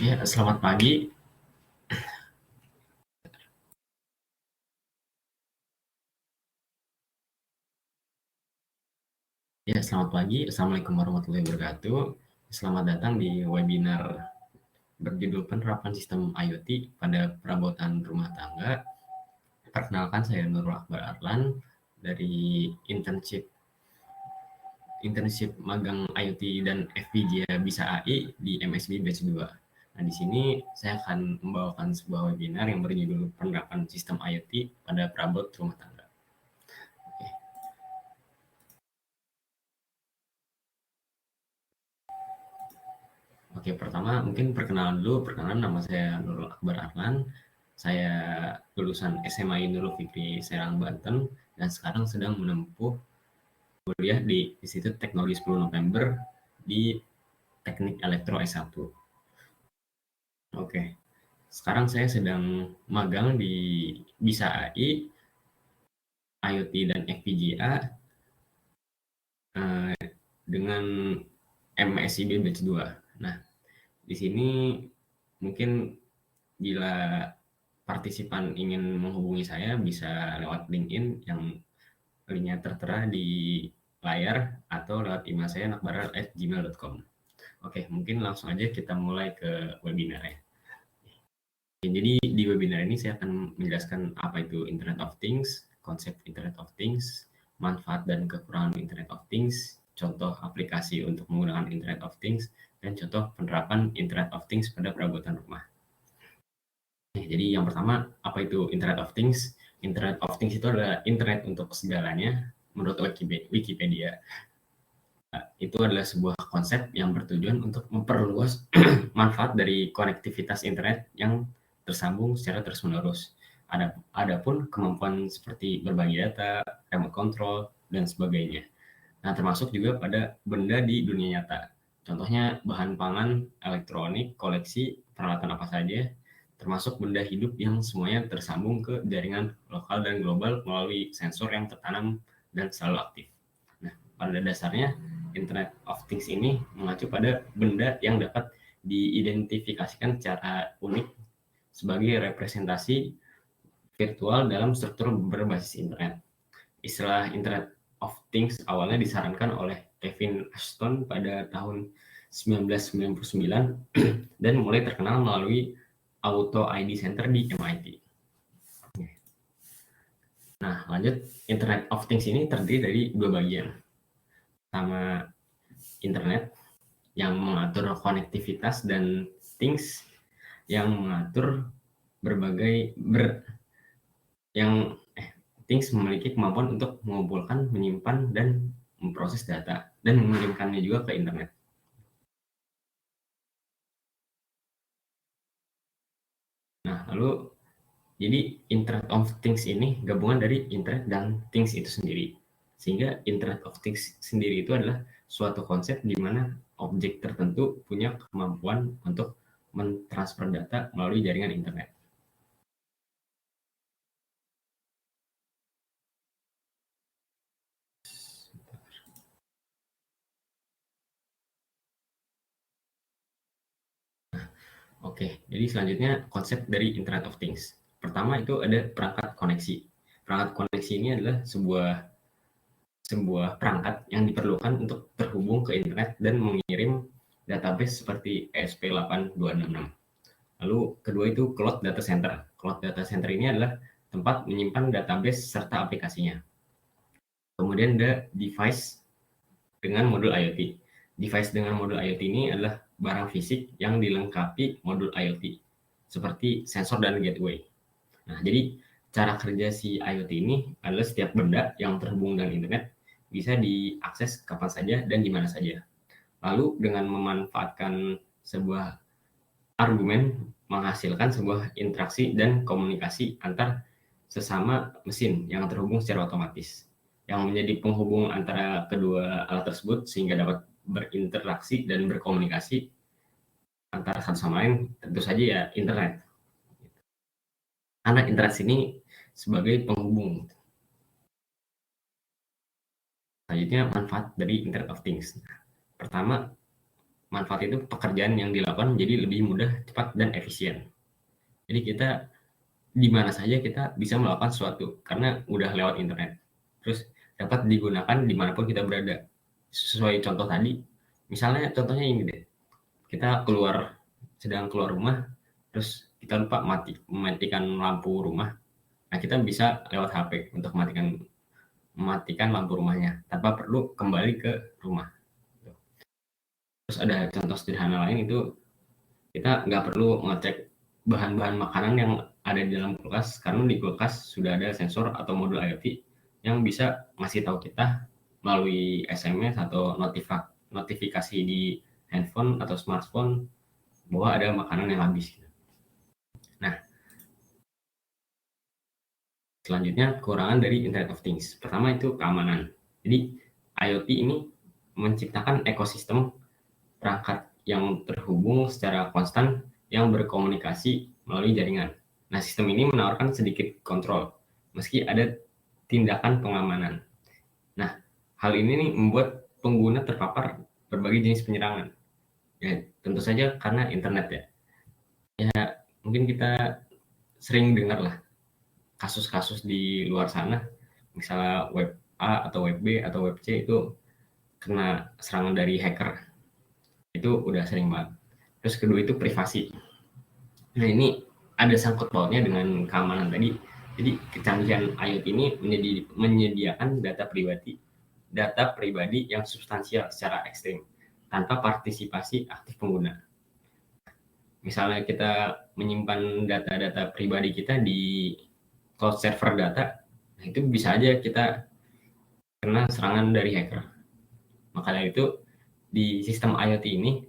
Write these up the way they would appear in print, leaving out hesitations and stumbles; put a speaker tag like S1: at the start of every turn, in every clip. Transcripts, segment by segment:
S1: Ya, selamat pagi. Ya, selamat pagi. Assalamualaikum warahmatullahi wabarakatuh. Selamat datang di webinar berjudul Penerapan Sistem IoT pada Perabotan Rumah Tangga. Perkenalkan, saya Nurul Akbar Arlan dari internship magang IoT dan FPGA Bisa AI di MSB Batch 2. Nah, di sini saya akan membawakan sebuah webinar yang berjudul Penerapan Sistem IoT pada Perabot Rumah Tangga. Oke. Oke, pertama mungkin perkenalan dulu. Perkenalan, nama saya Nurul Akbar Arlan. Saya lulusan SMA Nurul Fikri Serang, Banten, dan sekarang sedang menempuh kuliah di Institut Teknologi 10 November di Teknik Elektro S1. Oke, sekarang saya sedang magang di Bisa AI, IoT dan FPGA dengan MSIB Batch 2. Nah, di sini mungkin bila partisipan ingin menghubungi saya bisa lewat LinkedIn yang linknya tertera di layar atau lewat email saya nakbaral@gmail.com. Oke, mungkin langsung aja kita mulai ke webinar ya. Jadi di webinar ini saya akan menjelaskan apa itu Internet of Things, konsep Internet of Things, manfaat dan kekurangan Internet of Things, contoh aplikasi untuk menggunakan Internet of Things, dan contoh penerapan Internet of Things pada perabotan rumah. Jadi yang pertama, apa itu Internet of Things? Internet of Things itu adalah internet untuk segalanya. Menurut Wikipedia, itu adalah sebuah konsep yang bertujuan untuk memperluas manfaat dari konektivitas internet yang tersambung secara terus-menerus. Adapun kemampuan seperti berbagi data, remote control, dan sebagainya. Nah, termasuk juga pada benda di dunia nyata. Contohnya bahan pangan, elektronik, koleksi, peralatan apa saja, termasuk benda hidup yang semuanya tersambung ke jaringan lokal dan global melalui sensor yang tertanam dan selalu aktif. Nah, pada dasarnya Internet of Things ini mengacu pada benda yang dapat diidentifikasikan secara unik sebagai representasi virtual dalam struktur berbasis internet. Istilah Internet of Things awalnya disarankan oleh Kevin Ashton pada tahun 1999 dan mulai terkenal melalui Auto ID Center di MIT. Nah, lanjut, Internet of Things ini terdiri dari dua bagian. Pertama, internet yang mengatur konektivitas dan things yang mengatur berbagai things memiliki kemampuan untuk mengumpulkan, menyimpan, dan memproses data dan mengirimkannya juga ke internet. Nah, lalu jadi Internet of Things ini gabungan dari internet dan things itu sendiri. Sehingga Internet of Things sendiri itu adalah suatu konsep di mana objek tertentu punya kemampuan untuk mentransfer data melalui jaringan internet. Oke, jadi selanjutnya konsep dari Internet of Things. Pertama itu ada perangkat koneksi. Perangkat koneksi ini adalah sebuah perangkat yang diperlukan untuk terhubung ke internet dan mengirim database seperti ESP8266. Lalu kedua itu Cloud Data Center. Cloud Data Center ini adalah tempat menyimpan database serta aplikasinya. Kemudian ada device dengan modul IoT. Device dengan modul IoT ini adalah barang fisik yang dilengkapi modul IoT, seperti sensor dan gateway. Nah, jadi cara kerja si IoT ini adalah setiap benda yang terhubung dengan internet bisa diakses kapan saja dan di mana saja. Lalu dengan memanfaatkan sebuah argumen menghasilkan sebuah interaksi dan komunikasi antar sesama mesin yang terhubung secara otomatis, yang menjadi penghubung antara kedua alat tersebut sehingga dapat berinteraksi dan berkomunikasi antara satu sama lain, tentu saja ya internet. Karena internet ini sebagai penghubung. Selanjutnya manfaat dari Internet of Things. Pertama, manfaat itu pekerjaan yang dilakukan jadi lebih mudah, cepat, dan efisien. Jadi kita di mana saja kita bisa melakukan sesuatu karena udah lewat internet. Terus dapat digunakan dimanapun kita berada. Sesuai contoh tadi, misalnya contohnya ini deh, kita sedang keluar rumah, terus kita lupa mematikan lampu rumah. Nah, kita bisa lewat HP untuk mematikan lampu rumahnya tanpa perlu kembali ke rumah. Terus ada contoh sederhana lain itu kita nggak perlu ngecek bahan-bahan makanan yang ada di dalam kulkas karena di kulkas sudah ada sensor atau modul IoT yang bisa ngasih tahu kita melalui SMS atau notifikasi di handphone atau smartphone bahwa ada makanan yang habis. Nah, selanjutnya kekurangan dari Internet of Things. Pertama itu keamanan. Jadi IoT ini menciptakan ekosistem perangkat yang terhubung secara konstan yang berkomunikasi melalui jaringan. Nah, sistem ini menawarkan sedikit kontrol, meski ada tindakan pengamanan. Nah, hal ini nih membuat pengguna terpapar berbagai jenis penyerangan. Ya, tentu saja karena internet ya. Ya, mungkin kita sering dengar lah kasus-kasus di luar sana, misalnya web A atau web B atau web C itu kena serangan dari hacker. Itu udah sering banget. Terus kedua itu privasi. Nah, ini ada sangkut pautnya dengan keamanan tadi. Jadi kecanggihan IoT ini menyediakan data pribadi yang substansial secara ekstrim tanpa partisipasi aktif pengguna. Misalnya kita menyimpan data-data pribadi kita di cloud server data, nah itu bisa aja kita kena serangan dari hacker. Makanya itu di sistem IoT ini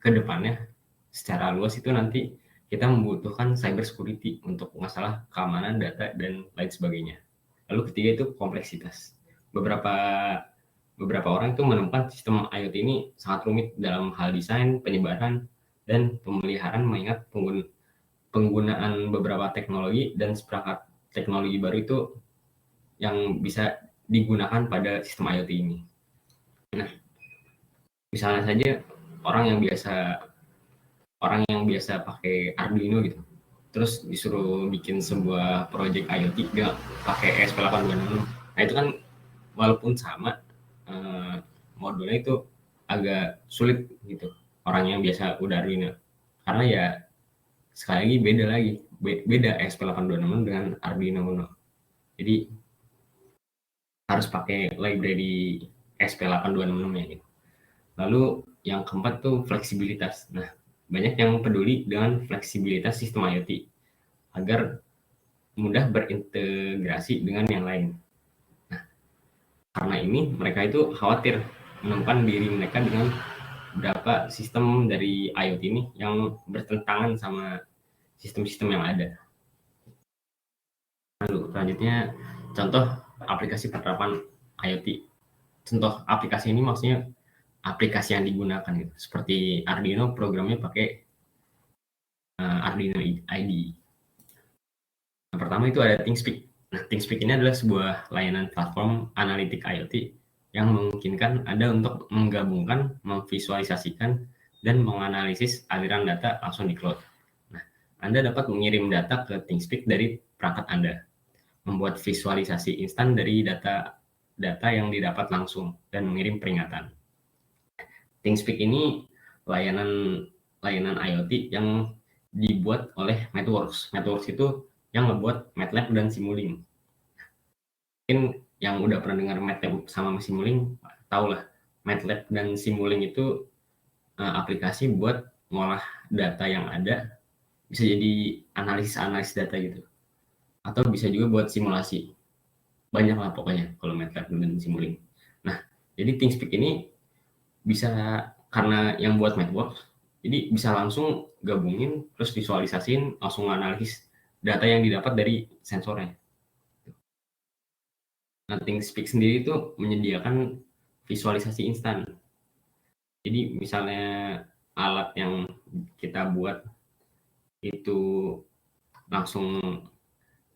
S1: ke depannya secara luas itu nanti kita membutuhkan cyber security untuk masalah keamanan data dan lain sebagainya. Lalu ketiga itu kompleksitas. Beberapa orang itu menemukan sistem IoT ini sangat rumit dalam hal desain, penyebaran, dan pemeliharaan mengingat penggunaan beberapa teknologi dan seperangkat teknologi baru itu yang bisa digunakan pada sistem IoT ini. Nah, misalnya saja orang yang biasa pakai Arduino gitu, terus disuruh bikin sebuah project IoT dia pakai ESP8266. Nah, itu kan walaupun sama modulnya itu agak sulit gitu orang yang biasa udah Arduino, karena ya sekali lagi beda ESP8266 dengan Arduino Uno. Jadi harus pakai library ESP8266 ya gitu. Lalu yang keempat tuh fleksibilitas. Nah, banyak yang peduli dengan fleksibilitas sistem IoT agar mudah berintegrasi dengan yang lain. Nah, karena ini mereka itu khawatir menemukan diri mereka dengan beberapa sistem dari IoT ini yang bertentangan sama sistem-sistem yang ada. Lalu selanjutnya contoh aplikasi penerapan IoT. Contoh aplikasi ini maksudnya aplikasi yang digunakan gitu. Seperti Arduino programnya pakai Arduino IDE. Yang pertama itu ada ThingSpeak. Nah, ThingSpeak ini adalah sebuah layanan platform analitik IoT yang memungkinkan Anda untuk menggabungkan, memvisualisasikan, dan menganalisis aliran data langsung di cloud. Nah, Anda dapat mengirim data ke ThingSpeak dari perangkat Anda, membuat visualisasi instan dari data yang didapat langsung, dan mengirim peringatan. ThingSpeak ini layanan IoT yang dibuat oleh MathWorks. MathWorks itu yang ngebuat MATLAB dan Simulink. Mungkin yang udah pernah dengar MATLAB sama Simulink, tahu lah. MATLAB dan Simulink itu aplikasi buat ngolah data yang ada, bisa jadi analisis data gitu. Atau bisa juga buat simulasi. Banyak lah pokoknya kalau MATLAB dan Simulink. Nah, jadi ThingSpeak ini bisa, karena yang buat MathWorks, jadi bisa langsung gabungin, terus visualisasiin, langsung analisis data yang didapat dari sensornya. Nah, ThingSpeak sendiri itu menyediakan visualisasi instan. Jadi misalnya alat yang kita buat itu langsung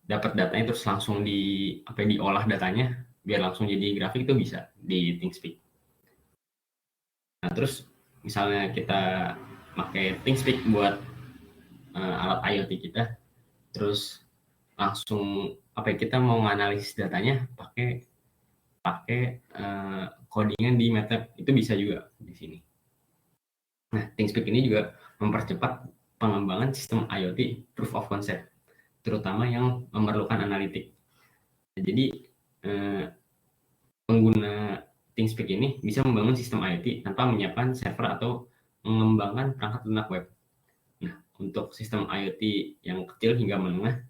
S1: dapat datanya, terus langsung diolah datanya biar langsung jadi grafik, itu bisa di ThingSpeak. Nah, terus misalnya kita pakai ThingSpeak buat alat IoT kita, terus langsung kita mau menganalisis datanya pakai codingan di MATLAB, itu bisa juga di sini. Nah, ThingSpeak ini juga mempercepat pengembangan sistem IoT proof of concept, terutama yang memerlukan analitik. Jadi pengguna ThingSpeak ini bisa membangun sistem IoT tanpa menyiapkan server atau mengembangkan perangkat lunak web. Nah, untuk sistem IoT yang kecil hingga menengah,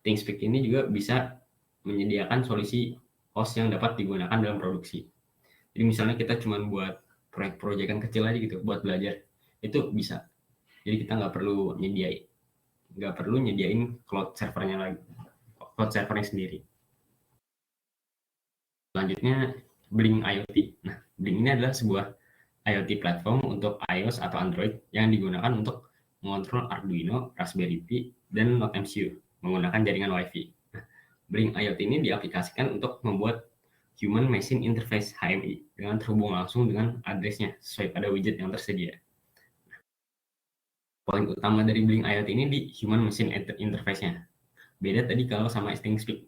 S1: ThingSpeak ini juga bisa menyediakan solusi host yang dapat digunakan dalam produksi. Jadi misalnya kita cuma buat proyek-proyekan kecil aja gitu, buat belajar, itu bisa. Jadi kita nggak perlu nyediain cloud servernya sendiri. Selanjutnya, Blink IoT. Nah, Blink ini adalah sebuah IoT platform untuk iOS atau Android yang digunakan untuk mengontrol Arduino, Raspberry Pi, dan Node MCU menggunakan jaringan Wi-Fi. Nah, Blink IoT ini diaplikasikan untuk membuat Human Machine Interface HMI dengan terhubung langsung dengan addressnya sesuai pada widget yang tersedia. Poin utama dari Blink IoT ini di Human Machine Interface-nya. Beda tadi kalau sama ThingSpeak.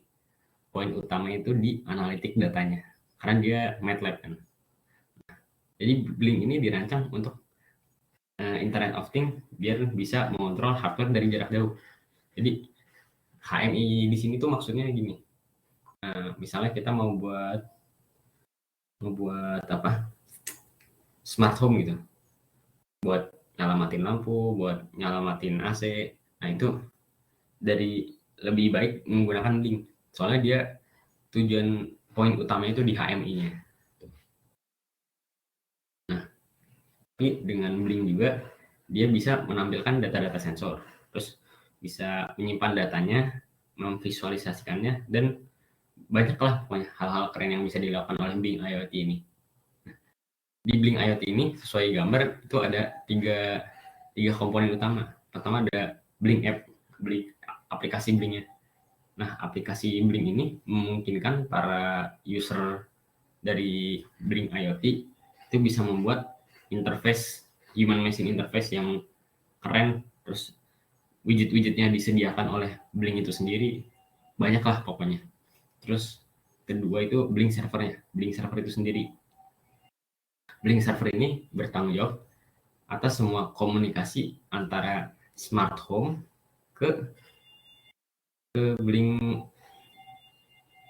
S1: Poin utama itu di analitik datanya, karena dia MATLAB kan. Jadi Blink ini dirancang untuk Internet of Things biar bisa mengontrol hardware dari jarak jauh. Jadi HMI di sini tuh maksudnya gini. Misalnya kita mau buat smart home gitu, buat nyalamatin lampu, buat nyalamatin AC. Nah itu lebih baik menggunakan Blink, soalnya dia tujuan poin utamanya itu di HMI-nya. Nah, tapi dengan Blink juga dia bisa menampilkan data-data sensor, terus bisa menyimpan datanya, memvisualisasikannya, dan banyaklah pokoknya hal-hal keren yang bisa dilakukan oleh Blink IoT ini. Di Blink IoT ini sesuai gambar itu ada tiga komponen utama. Pertama ada Blink App, aplikasi Blinknya. Nah, aplikasi Blink ini memungkinkan para user dari Blink IoT itu bisa membuat interface human machine interface yang keren, terus widget-widgetnya disediakan oleh Blink itu sendiri, banyaklah pokoknya. Terus kedua itu Blink servernya, Blink server itu sendiri. Blink server ini bertanggung jawab atas semua komunikasi antara smart home ke Blink,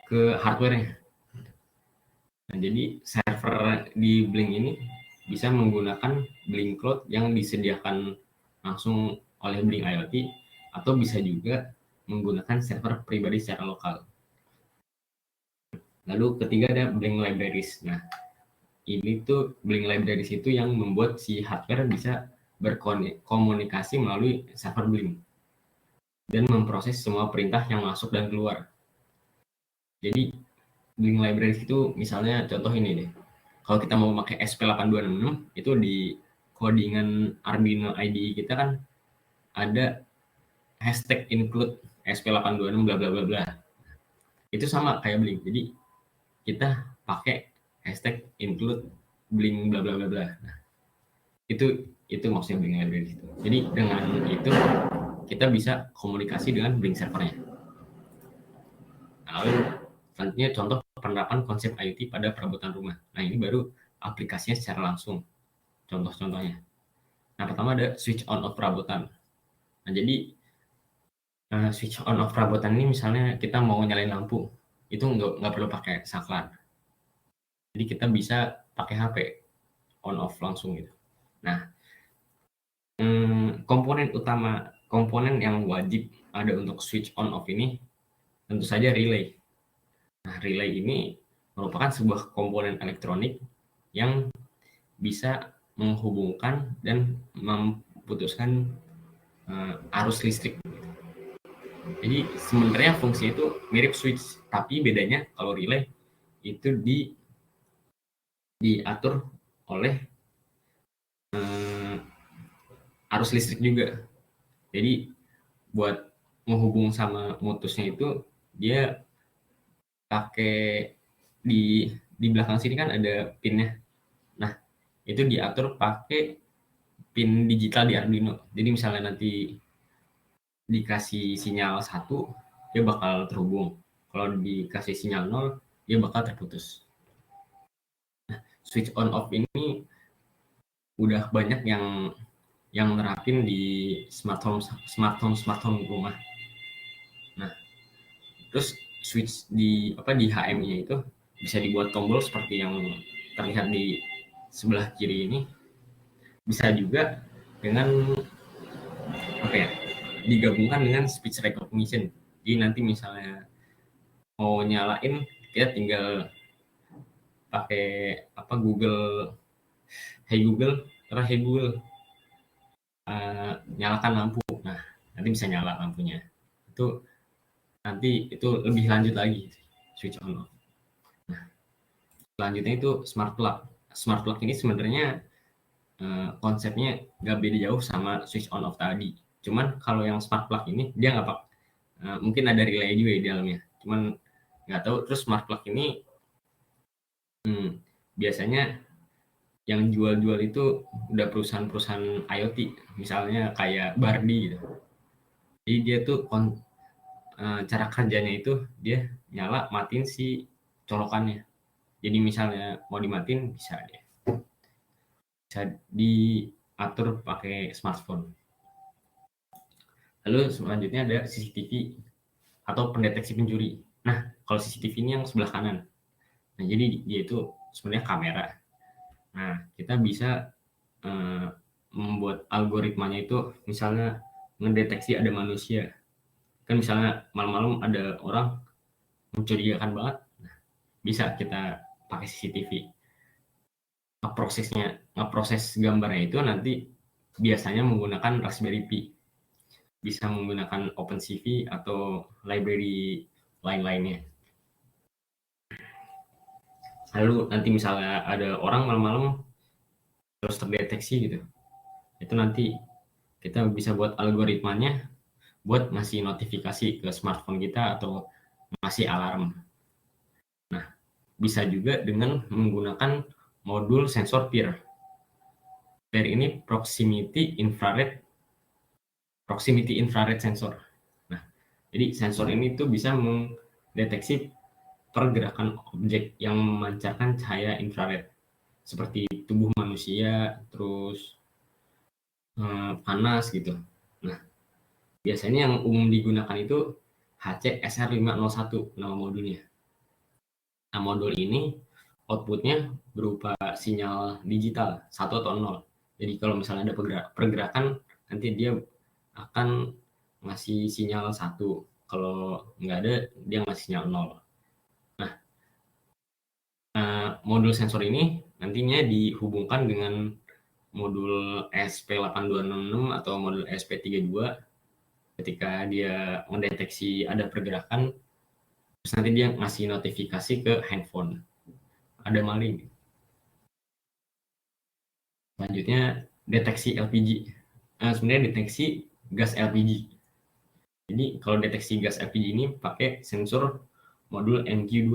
S1: ke hardware-nya. Nah, jadi server di Blink ini bisa menggunakan Blink Cloud yang disediakan langsung oleh Blink IoT, atau bisa juga menggunakan server pribadi secara lokal. Lalu ketiga ada Blink Libraries. Nah, ini tuh Blink Libraries itu yang membuat si hardware bisa berkomunikasi melalui server Blink dan memproses semua perintah yang masuk dan keluar. Jadi Blink Libraries itu misalnya contoh ini deh. Kalau kita mau pakai SP8266 itu di codingan Arduino IDE kita kan ada hashtag include SP826 bla bla bla bla. Itu sama kayak Blink. Jadi kita pakai hashtag include Blink bla bla bla bla. Nah, itu maksudnya Blink Library itu. Jadi dengan itu kita bisa komunikasi dengan Blink servernya. Nah, lalu selanjutnya contoh penerapan konsep IoT pada perabotan rumah. Nah, ini baru aplikasinya secara langsung. Contoh-contohnya. Nah, pertama ada switch on off perabotan. Nah, jadi switch on off perabotan ini misalnya kita mau nyalain lampu, itu nggak perlu pakai saklar. Jadi kita bisa pakai HP, on off langsung gitu. Nah, komponen yang wajib ada untuk switch on off ini tentu saja relay. Nah, relay ini merupakan sebuah komponen elektronik yang bisa menghubungkan dan memutuskan arus listrik. Jadi sebenarnya fungsi itu mirip switch, tapi bedanya kalau relay itu diatur oleh arus listrik juga. Jadi buat menghubung sama mutusnya itu dia pakai di belakang sini kan ada pinnya. Nah, itu diatur pakai pin digital di Arduino. Jadi misalnya nanti dikasih sinyal 1, dia bakal terhubung. Kalau dikasih sinyal 0, dia bakal terputus. Nah, switch on off ini udah banyak yang nerapin di smart home rumah. Nah, terus switch di HMI-nya itu bisa dibuat tombol seperti yang terlihat di sebelah kiri ini. Bisa juga dengan digabungkan dengan speech recognition. Jadi nanti misalnya mau nyalain, kita tinggal pakai Google, Hey Google, nyalakan lampu. Nah, nanti bisa nyala lampunya. Itu nanti itu lebih lanjut lagi switch on off. Nah, selanjutnya itu smart plug. Smart plug ini sebenarnya konsepnya nggak beda jauh sama switch on off tadi. Cuman kalau yang smart plug ini dia nggak mungkin ada relay juga di dalamnya. Cuman nggak tahu. Terus smart plug ini biasanya yang jual-jual itu udah perusahaan-perusahaan IoT, misalnya kayak Bardi gitu. Jadi dia tuh cara kerjanya itu dia nyala matiin si colokannya. Jadi misalnya mau dimatiin bisa diatur pakai smartphone. Lalu selanjutnya ada CCTV atau pendeteksi pencuri. Nah, kalau CCTV ini yang sebelah kanan. Nah, jadi dia itu sebenarnya kamera. Nah, kita bisa membuat algoritmanya itu misalnya mendeteksi ada manusia. Kan misalnya malam-malam ada orang mencurigakan banget. Nah, bisa kita pakai CCTV. Ngeproses gambarnya itu nanti biasanya menggunakan Raspberry Pi. Bisa menggunakan OpenCV atau library lain-lainnya. Lalu nanti misalnya ada orang malam-malam terus terdeteksi gitu, itu nanti kita bisa buat algoritmanya buat ngasih notifikasi ke smartphone kita atau ngasih alarm. Nah, bisa juga dengan menggunakan modul sensor PIR. PIR ini proximity infrared sensor. Nah, jadi sensor ini tuh bisa mendeteksi pergerakan objek yang memancarkan cahaya infrared seperti tubuh manusia, terus panas gitu. Nah, biasanya yang umum digunakan itu HC-SR501 nama modulnya. Nah, modul ini outputnya berupa sinyal digital 1 atau 0. Jadi kalau misalnya ada pergerakan, nanti dia akan ngasih sinyal 1. Kalau nggak ada, dia ngasih sinyal 0. Nah, modul sensor ini nantinya dihubungkan dengan modul ESP8266 atau modul ESP32. Ketika dia mendeteksi ada pergerakan, terus nanti dia ngasih notifikasi ke handphone ada maling. Selanjutnya deteksi LPG. Sebenarnya deteksi gas LPG. Jadi kalau deteksi gas LPG ini pakai sensor modul MQ2.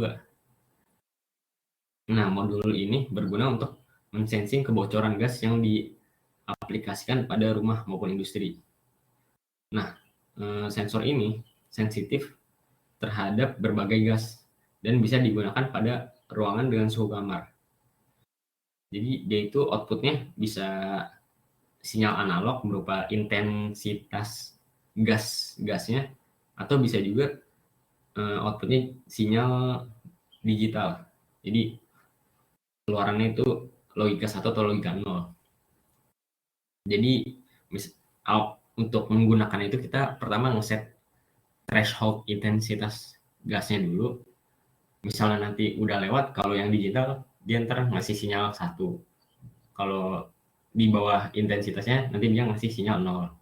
S1: Nah, modul ini berguna untuk mensensing kebocoran gas yang diaplikasikan pada rumah maupun industri. Nah, sensor ini sensitif terhadap berbagai gas dan bisa digunakan pada ruangan dengan suhu kamar. Jadi dia itu outputnya bisa sinyal analog berupa intensitas gasnya, atau bisa juga outputnya sinyal digital. Jadi keluarannya itu logika 1 atau logika 0. Jadi untuk menggunakan itu kita pertama ngeset threshold intensitas gasnya dulu. Misalnya nanti udah lewat, kalau yang digital dia ntar ngasih sinyal 1. Kalau di bawah intensitasnya nanti dia ngasih sinyal 0.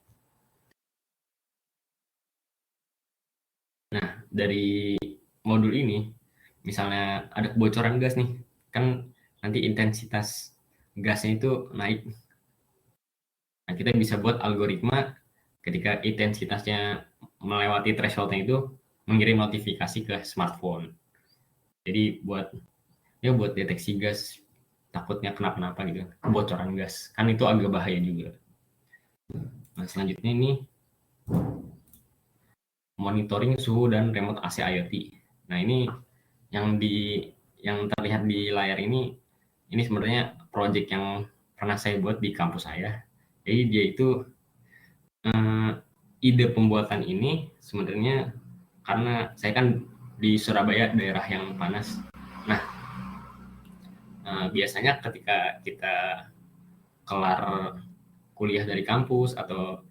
S1: Nah, dari modul ini misalnya ada kebocoran gas nih, kan nanti intensitas gasnya itu naik. Nah, kita bisa buat algoritma ketika intensitasnya melewati thresholdnya itu mengirim notifikasi ke smartphone. Jadi buat deteksi gas takutnya kenapa-napa gitu, kebocoran gas, kan itu agak bahaya juga. Nah, selanjutnya ini monitoring suhu dan remote AC IoT. Nah, ini yang terlihat di layar ini sebenarnya project yang pernah saya buat di kampus saya. Jadi dia itu ide pembuatan ini sebenarnya karena saya kan di Surabaya, daerah yang panas. Nah, biasanya ketika kita kelar kuliah dari kampus atau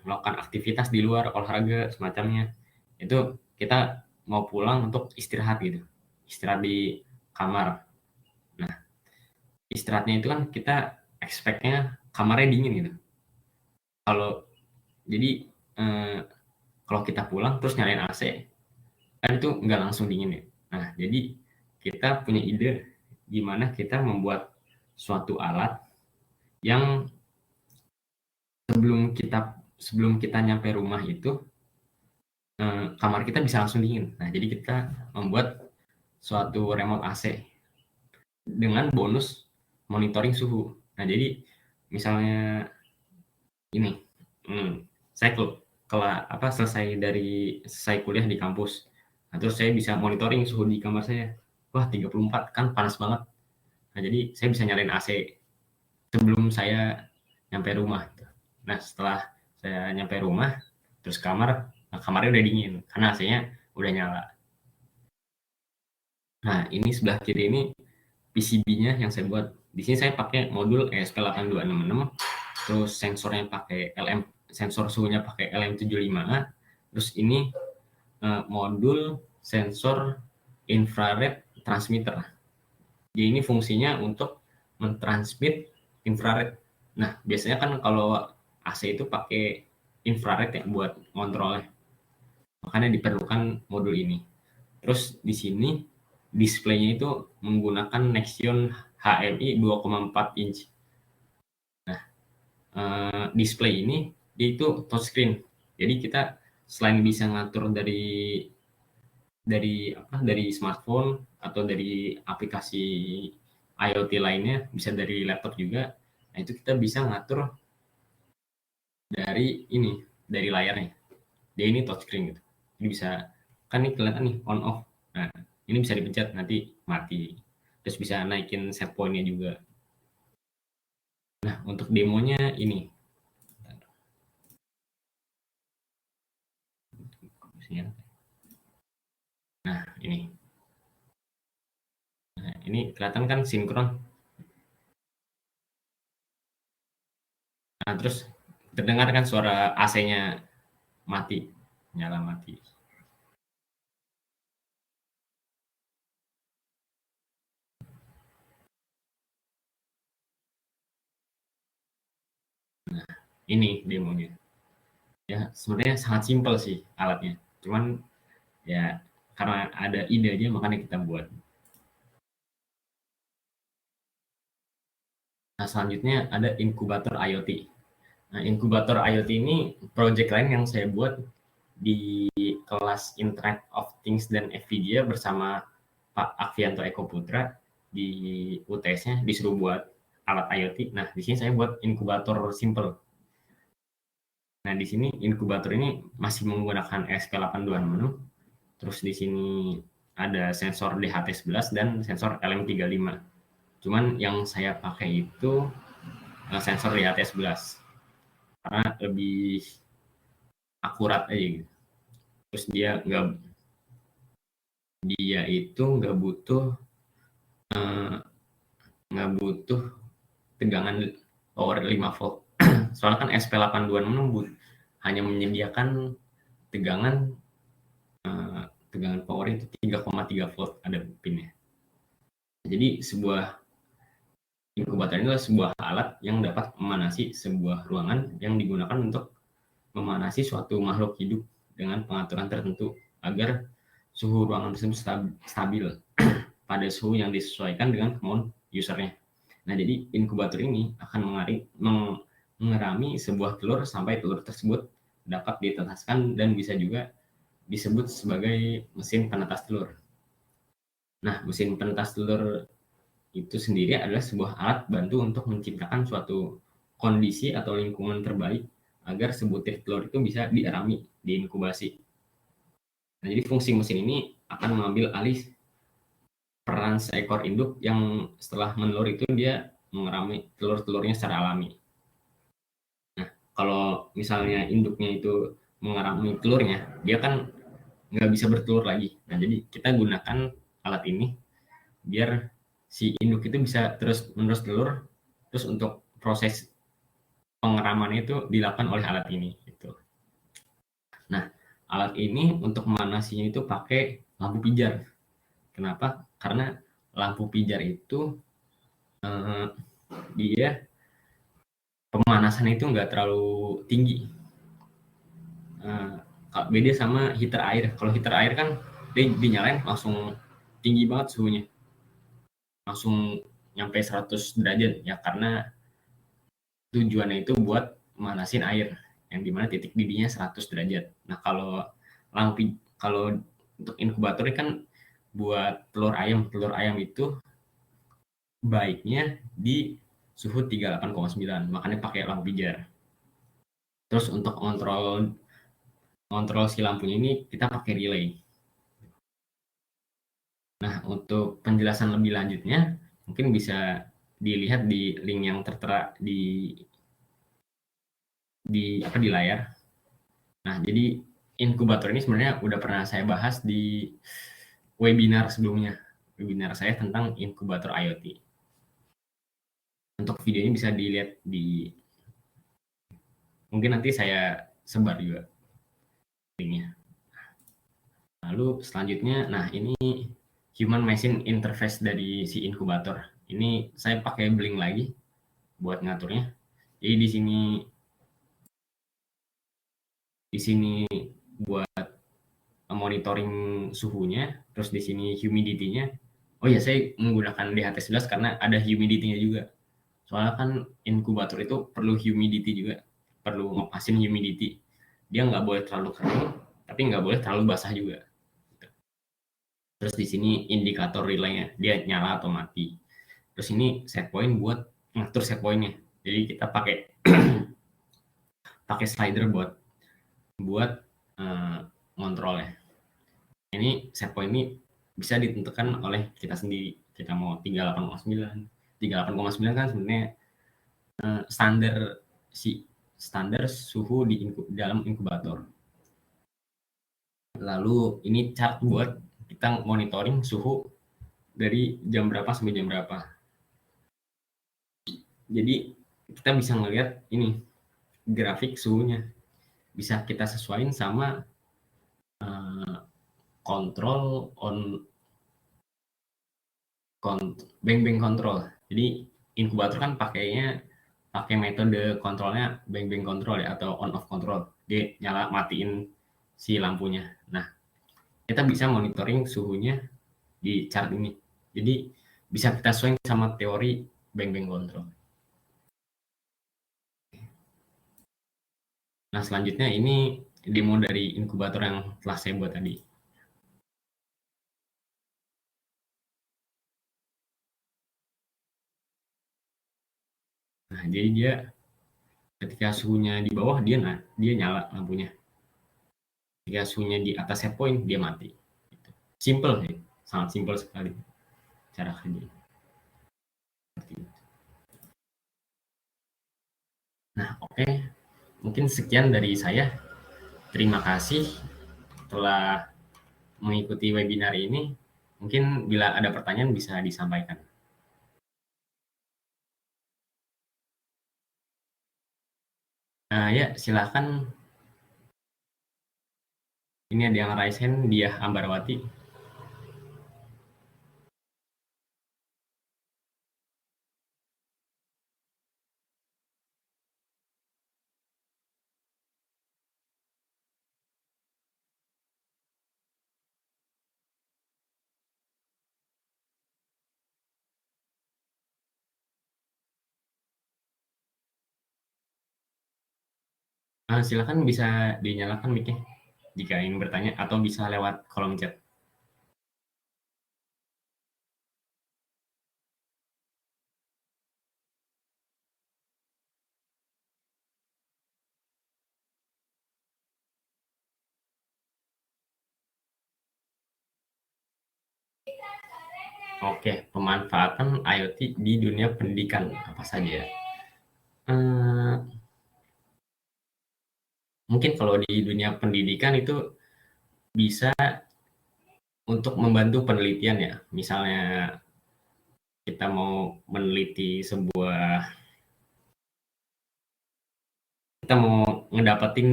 S1: melakukan aktivitas di luar, olahraga semacamnya, itu kita mau pulang untuk istirahat gitu, istirahat di kamar. Nah, istirahatnya itu kan kita expect-nya kamarnya dingin gitu. Kalau jadi eh, kalau kita pulang terus nyalain AC, kan itu nggak langsung dingin ya. Nah, jadi kita punya ide gimana kita membuat suatu alat yang sebelum kita nyampe rumah itu kamar kita bisa langsung dingin. Nah, jadi kita membuat suatu remote AC dengan bonus monitoring suhu. Nah, jadi misalnya ini, saya selesai kuliah di kampus. Nah, terus saya bisa monitoring suhu di kamar saya. Wah, 34 kan panas banget. Nah, jadi saya bisa nyalain AC sebelum saya nyampe rumah. Nah, setelah saya nyampe rumah, terus kamarnya udah dingin karena AC-nya udah nyala. Nah, ini sebelah kiri ini PCB-nya yang saya buat. Di sini saya pakai modul ESP8266, terus sensor suhunya pakai LM75A, terus ini modul sensor infrared transmitter. Jadi ini fungsinya untuk mentransmit infrared. Nah, biasanya kan kalau AC itu pakai infrared ya buat kontrolnya. Makanya diperlukan modul ini. Terus di sini displaynya itu menggunakan Nextion HMI 2,4 inch. Nah, display ini dia itu touchscreen. Jadi kita selain bisa ngatur dari smartphone atau dari aplikasi IoT lainnya, bisa dari laptop juga. Nah, itu kita bisa ngatur dari layarnya. Dia ini touchscreen gitu. Jadi bisa kan ini kelihatan nih on off. Nah, ini bisa dipencet nanti mati. Terus bisa naikin set point-nya juga. Nah, untuk demonya ini. Nah, ini. Nah, ini kelihatan kan sinkron. Nah, terus terdengar kan suara AC-nya mati, nyala mati. Nah, ini demonya. Ya, sebenarnya sangat simpel sih alatnya. Cuman ya karena ada ide aja makanya kita buat. Nah, selanjutnya ada inkubator IoT. Nah, inkubator IoT ini project lain yang saya buat di kelas Internet of Things dan FPGA bersama Pak Akvianto Eko Putra di UTS-nya disuruh buat alat IoT. Nah, di sini saya buat inkubator simple. Nah, di sini inkubator ini masih menggunakan ESP8266. Terus di sini ada sensor DHT11 dan sensor LM35. Cuman yang saya pakai itu sensor DHT11 karena lebih akurat aja gitu. Terus dia itu nggak butuh tegangan power 5 volt. Soalnya kan SP8266 hanya menyediakan tegangan power itu 3,3 volt ada pinnya. Jadi inkubator ini adalah sebuah alat yang dapat memanasi sebuah ruangan yang digunakan untuk memanasi suatu makhluk hidup dengan pengaturan tertentu agar suhu ruangan tersebut stabil pada suhu yang disesuaikan dengan kemauan usernya. Nah, jadi inkubator ini akan mengerami sebuah telur sampai telur tersebut dapat ditetaskan dan bisa juga disebut sebagai mesin penetas telur. Nah, mesin penetas telur itu sendiri adalah sebuah alat bantu untuk menciptakan suatu kondisi atau lingkungan terbaik agar sebutir telur itu bisa diarami, diinkubasi. Nah, jadi fungsi mesin ini akan mengambil alih peran seekor induk yang setelah menelur itu dia mengerami telur-telurnya secara alami. Nah, kalau misalnya induknya itu mengerami telurnya, dia kan nggak bisa bertelur lagi. Nah, jadi kita gunakan alat ini biar si induk itu bisa terus menerus telur, terus untuk proses pengeraman itu dilakukan oleh alat ini gitu. Nah, alat ini untuk memanasinya itu pakai lampu pijar. Kenapa? Karena lampu pijar itu eh, dia pemanasan itu nggak terlalu tinggi. Eh, beda sama heater air. Kalau heater air kan dia dinyalain langsung tinggi banget suhunya, langsung nyampe 100 derajat ya karena tujuannya itu buat manasin air yang dimana titik didihnya 100 derajat. Nah kalau untuk inkubator kan buat telur ayam itu baiknya di suhu 38,9 makanya pakai lampu pijar. Terus untuk kontrol si lampunya ini kita pakai relay. Nah untuk penjelasan lebih lanjutnya mungkin bisa dilihat di link yang tertera di layar. Nah, jadi inkubator ini sebenarnya udah pernah saya bahas di webinar sebelumnya. Webinar saya tentang inkubator IoT. Untuk videonya bisa dilihat di mungkin nanti saya sebar juga linknya. Lalu selanjutnya, nah ini human machine interface dari si inkubator. Ini saya pakai Blink lagi buat ngaturnya. Jadi di sini buat monitoring suhunya, terus di sini humidity-nya. Oh ya, saya menggunakan DHT11 karena ada humidity-nya juga. Soalnya kan inkubator itu perlu humidity juga, perlu ngepasin humidity. Dia nggak boleh terlalu kering, tapi nggak boleh terlalu basah juga. Terus di sini indikator relay-nya, dia nyala atau mati. Terus ini set point buat ngatur set point-nya. Jadi kita pakai pakai slider buat ngontrol ya. Ini set point ini bisa ditentukan oleh kita sendiri. Kita mau 38,9. 38,9 kan sebenarnya standar standar suhu di dalam inkubator. Lalu ini chart buat kita monitoring suhu dari jam berapa sampai jam berapa. Jadi kita bisa ngelihat ini grafik suhunya. Bisa kita sesuaiin sama kontrol bank control. Jadi inkubator kan pakai metode kontrolnya bank control ya atau on off control. Dia nyala matiin si lampunya. Nah, kita bisa monitoring suhunya di chart ini. Jadi bisa kita sesuaikan sama teori bank control. Nah, selanjutnya ini demo dari inkubator yang telah saya buat tadi. Nah, jadi dia ketika suhunya di bawah dia nyala lampunya. Ketika suhunya di atas set point dia mati. Gitu. Simple sih, sangat simple sekali cara kerja. Nah, oke. Mungkin sekian dari saya. Terima kasih telah mengikuti webinar ini. Mungkin bila ada pertanyaan bisa disampaikan. Ya, silakan. Ini ada yang raise hand, Diah Ambarwati. Silakan bisa dinyalakan mic-nya jika ingin bertanya atau bisa lewat kolom chat. Oke, pemanfaatan IoT di dunia pendidikan apa saja ya? Eee, Mungkin kalau di dunia pendidikan itu bisa untuk membantu penelitian ya. Misalnya kita mau meneliti kita mau ngedapetin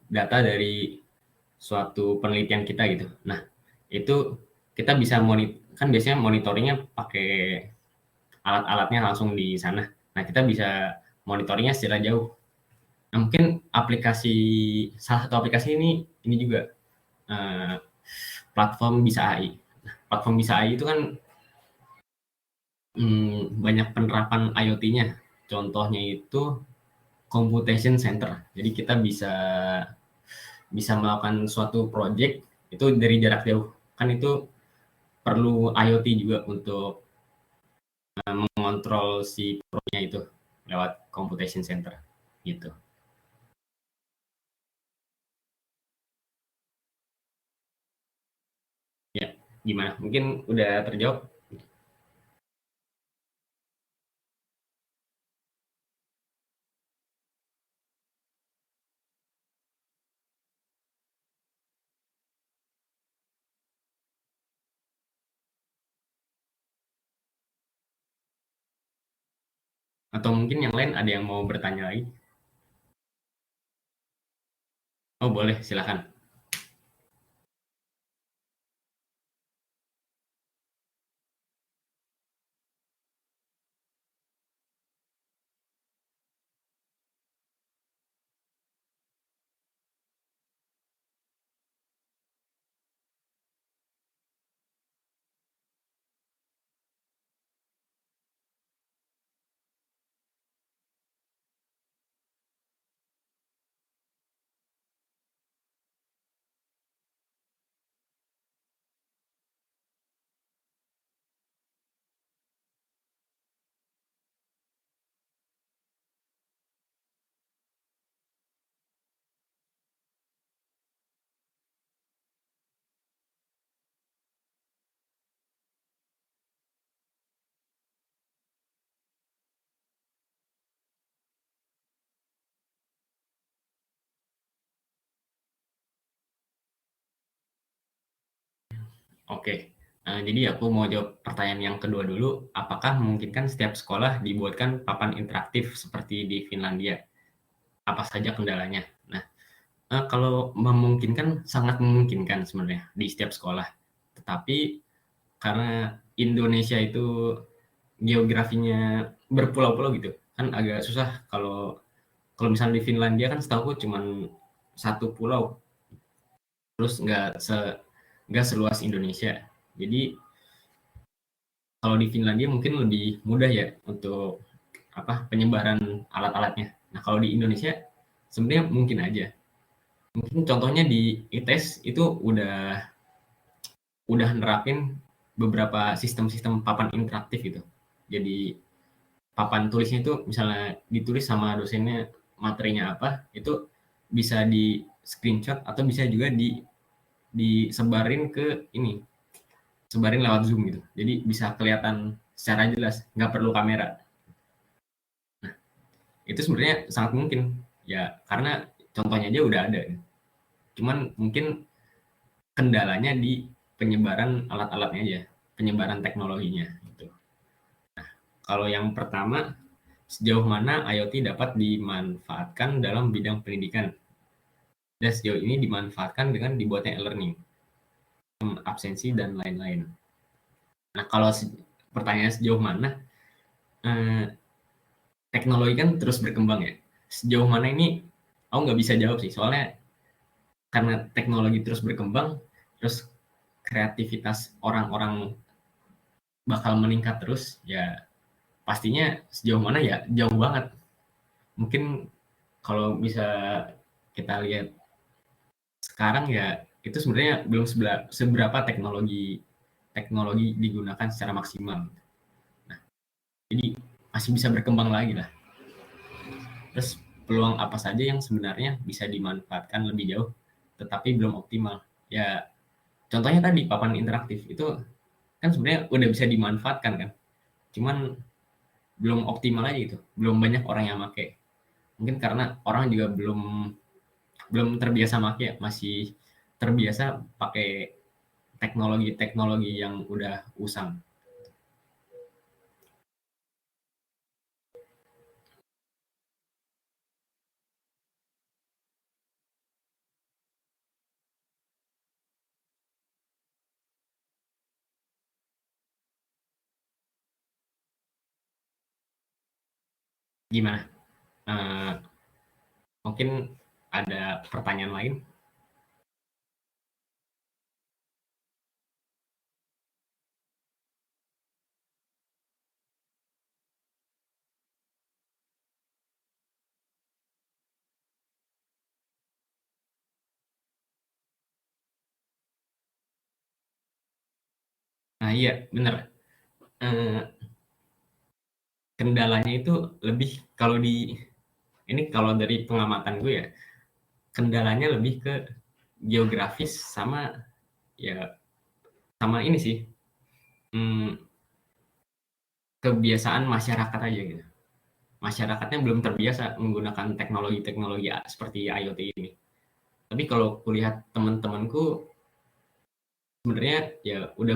S1: data dari suatu penelitian kita gitu. Nah, itu kita bisa kan biasanya monitoringnya pakai alat-alatnya langsung di sana. Nah, kita bisa monitoringnya secara jauh. Nah, mungkin salah satu aplikasi ini juga eh, platform Bisa AI. Nah, platform Bisa AI itu kan banyak penerapan IoT-nya. Contohnya itu computation center. Jadi kita bisa bisa melakukan suatu project itu dari jarak jauh. Kan itu perlu IoT juga untuk mengontrol si pro-nya itu lewat computation center gitu. Ya, gimana? Mungkin udah terjawab atau mungkin yang lain ada yang mau bertanya lagi? Oh, boleh, silakan. Oke. Jadi aku mau jawab pertanyaan yang kedua dulu. Apakah memungkinkan setiap sekolah dibuatkan papan interaktif seperti di Finlandia? Apa saja kendalanya? Nah, kalau memungkinkan, sangat memungkinkan sebenarnya di setiap sekolah. Tetapi karena Indonesia itu geografinya berpulau-pulau gitu, kan agak susah kalau kalau misalnya di Finlandia kan setahuku cuman satu pulau, terus nggak seluas Indonesia. Jadi kalau di Finlandia mungkin lebih mudah ya untuk penyebaran alat-alatnya. Nah, kalau di Indonesia sebenarnya mungkin aja. Mungkin contohnya di ITES itu udah nerapin beberapa sistem-sistem papan interaktif gitu. Jadi papan tulisnya itu misalnya ditulis sama dosennya materinya apa, itu bisa di screenshot atau bisa juga disebarin ke ini, sebarin lewat Zoom gitu. Jadi bisa kelihatan secara jelas, nggak perlu kamera. Itu sebenarnya sangat mungkin ya karena contohnya aja udah ada. Cuman mungkin kendalanya di penyebaran alat-alatnya aja, penyebaran teknologinya gitu. Kalau yang pertama, sejauh mana IoT dapat dimanfaatkan dalam bidang pendidikan? Dan sejauh ini dimanfaatkan dengan dibuatnya e-learning, absensi dan lain-lain. Nah, kalau pertanyaan sejauh mana, eh, teknologi kan terus berkembang ya. Sejauh mana ini, aku nggak bisa jawab sih, soalnya karena teknologi terus berkembang, terus kreativitas orang-orang bakal meningkat terus, ya pastinya sejauh mana ya jauh banget. Mungkin kalau bisa kita lihat sekarang ya itu sebenarnya belum seberapa teknologi teknologi digunakan secara maksimal. Jadi masih bisa berkembang lagi lah. Terus peluang apa saja yang sebenarnya bisa dimanfaatkan lebih jauh tetapi belum optimal? Ya contohnya tadi papan interaktif itu kan sebenarnya udah bisa dimanfaatkan kan, cuman belum optimal aja gitu, belum banyak orang yang make. Mungkin karena orang juga belum belum terbiasa make ya, masih terbiasa pakai teknologi-teknologi yang udah usang. Gimana? Uh, Mungkin ada pertanyaan lain? Nah iya, bener. Uh, Kendalanya itu lebih kalau di ini kalau dari pengamatan gue ya, kendalanya lebih ke geografis sama ya sama ini sih, hmm, kebiasaan masyarakat aja gitu. Masyarakatnya belum terbiasa menggunakan teknologi-teknologi seperti IoT ini. Tapi kalau kulihat teman-temanku sebenarnya ya udah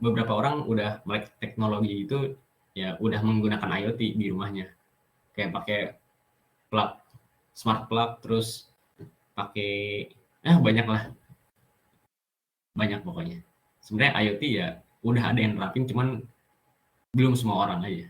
S1: beberapa orang udah melek teknologi itu ya udah menggunakan IoT di rumahnya. Kayak pakai plug, smart plug, terus pakai banyak lah, banyak pokoknya. Sebenarnya IoT ya udah ada yang nerapin, cuman belum semua orang aja.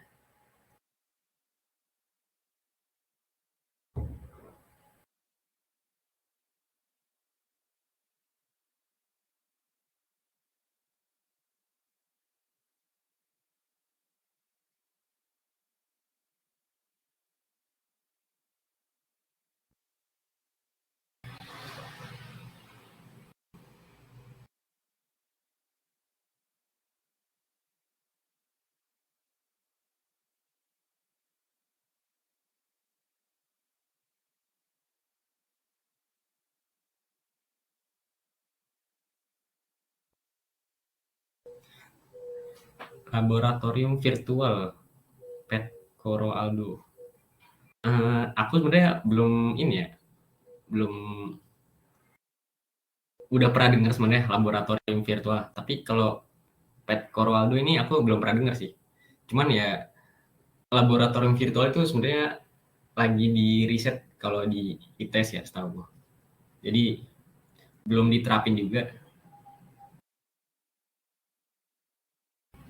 S1: Laboratorium virtual, Pet Coro Aldo. Aku sebenarnya belum ini ya, belum udah pernah dengar sebenarnya laboratorium virtual. Tapi kalau Pet Coro Aldo ini aku belum pernah dengar sih. Cuman ya laboratorium virtual itu sebenarnya lagi di riset kalau di ITES ya setahu gue. Jadi belum diterapin juga.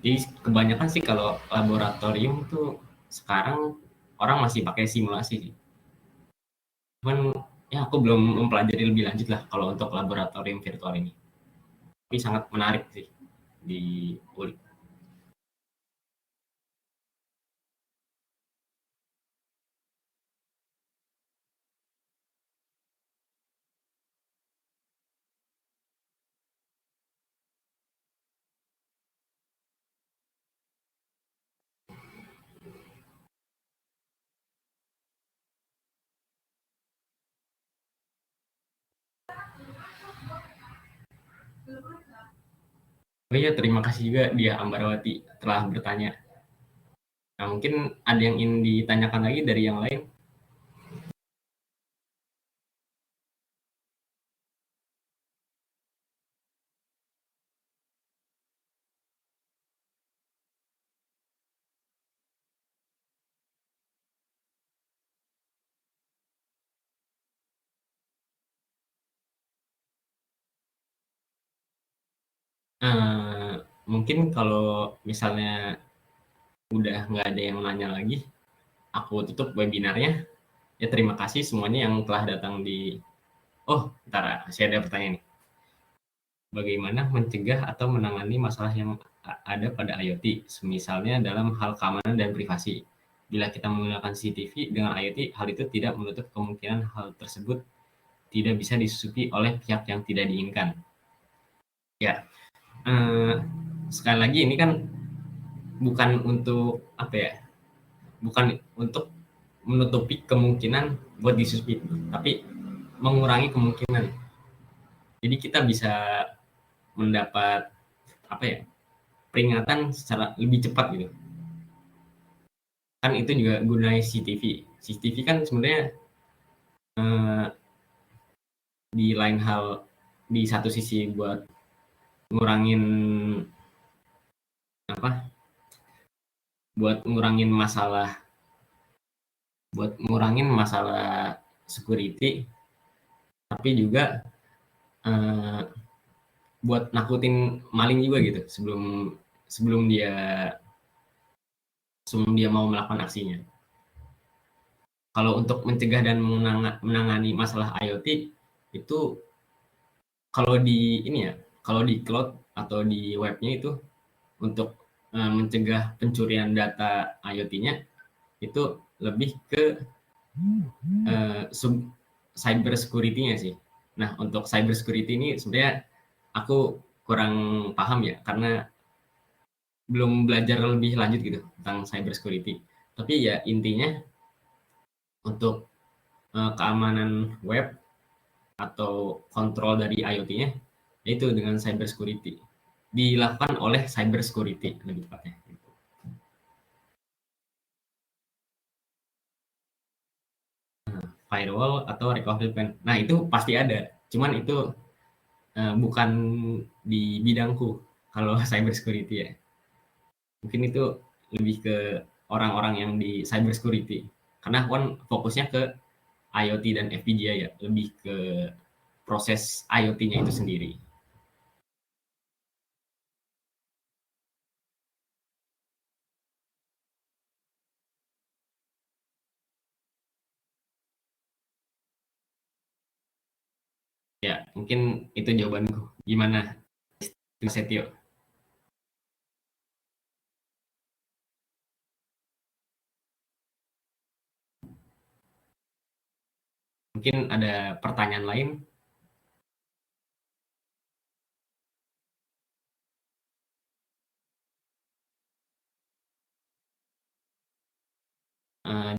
S1: Jadi kebanyakan sih kalau laboratorium tuh sekarang orang masih pakai simulasi sih. Cuman ya aku belum mempelajari lebih lanjut lah kalau untuk laboratorium virtual ini. Tapi sangat menarik sih di kulik. Oh iya, terima kasih juga dia Ambarawati telah bertanya. Nah, mungkin ada yang ingin ditanyakan lagi dari yang lain. Eh, Mungkin kalau misalnya udah nggak ada yang nanya lagi, aku tutup webinarnya. Ya terima kasih semuanya yang telah datang di. Oh, ntar saya ada pertanyaan nih. Bagaimana mencegah atau menangani masalah yang ada pada IoT, misalnya dalam hal keamanan dan privasi? Bila kita menggunakan CCTV dengan IoT, hal itu tidak menutup kemungkinan hal tersebut tidak bisa disusupi oleh pihak yang tidak diinginkan. Ya, eh, sekali lagi ini kan bukan untuk apa ya, bukan untuk menutupi kemungkinan buat disusupi, tapi mengurangi kemungkinan. Jadi kita bisa mendapat apa ya, peringatan secara lebih cepat gitu. Kan itu juga gunanya CCTV. CCTV kan sebenarnya eh, di lain hal, di satu sisi buat ngurangin apa? Buat ngurangin masalah, security, tapi juga eh, buat nakutin maling juga gitu sebelum dia mau melakukan aksinya. Kalau untuk mencegah dan menangani masalah IoT itu, kalau di ini ya, kalau di cloud atau di webnya itu untuk mencegah pencurian data IoT-nya itu lebih ke sub cyber security-nya sih. Nah, untuk cyber security ini sebenarnya aku kurang paham ya, karena belum belajar lebih lanjut gitu tentang cyber security. Tapi ya intinya untuk keamanan web atau kontrol dari IoT-nya, yaitu dengan cyber security. Dilakukan oleh cyber security lebih tepatnya. Firewall atau recovery plan. Nah, itu pasti ada. Cuman itu bukan di bidangku kalau cyber security ya. Mungkin itu lebih ke orang-orang yang di cyber security. Karena aku kan fokusnya ke IoT dan FPGA ya, lebih ke proses IoT-nya itu sendiri. Ya, mungkin itu jawabanku. Gimana, Setio? Mungkin ada pertanyaan lain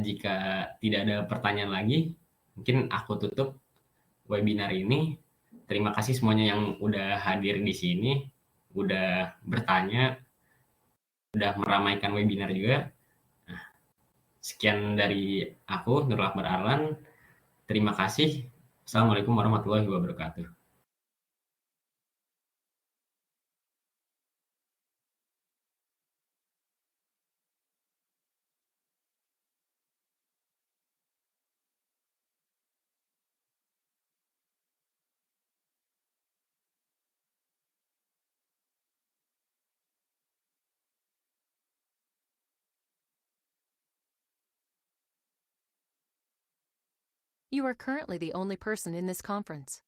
S1: jika tidak ada pertanyaan lagi, mungkin aku tutup webinar ini. Terima kasih semuanya yang udah hadir di sini, udah bertanya, udah meramaikan webinar juga. Sekian dari aku, Nurul Akbar Arlan. Terima kasih. Assalamualaikum warahmatullahi wabarakatuh.
S2: You are currently the only person in this conference.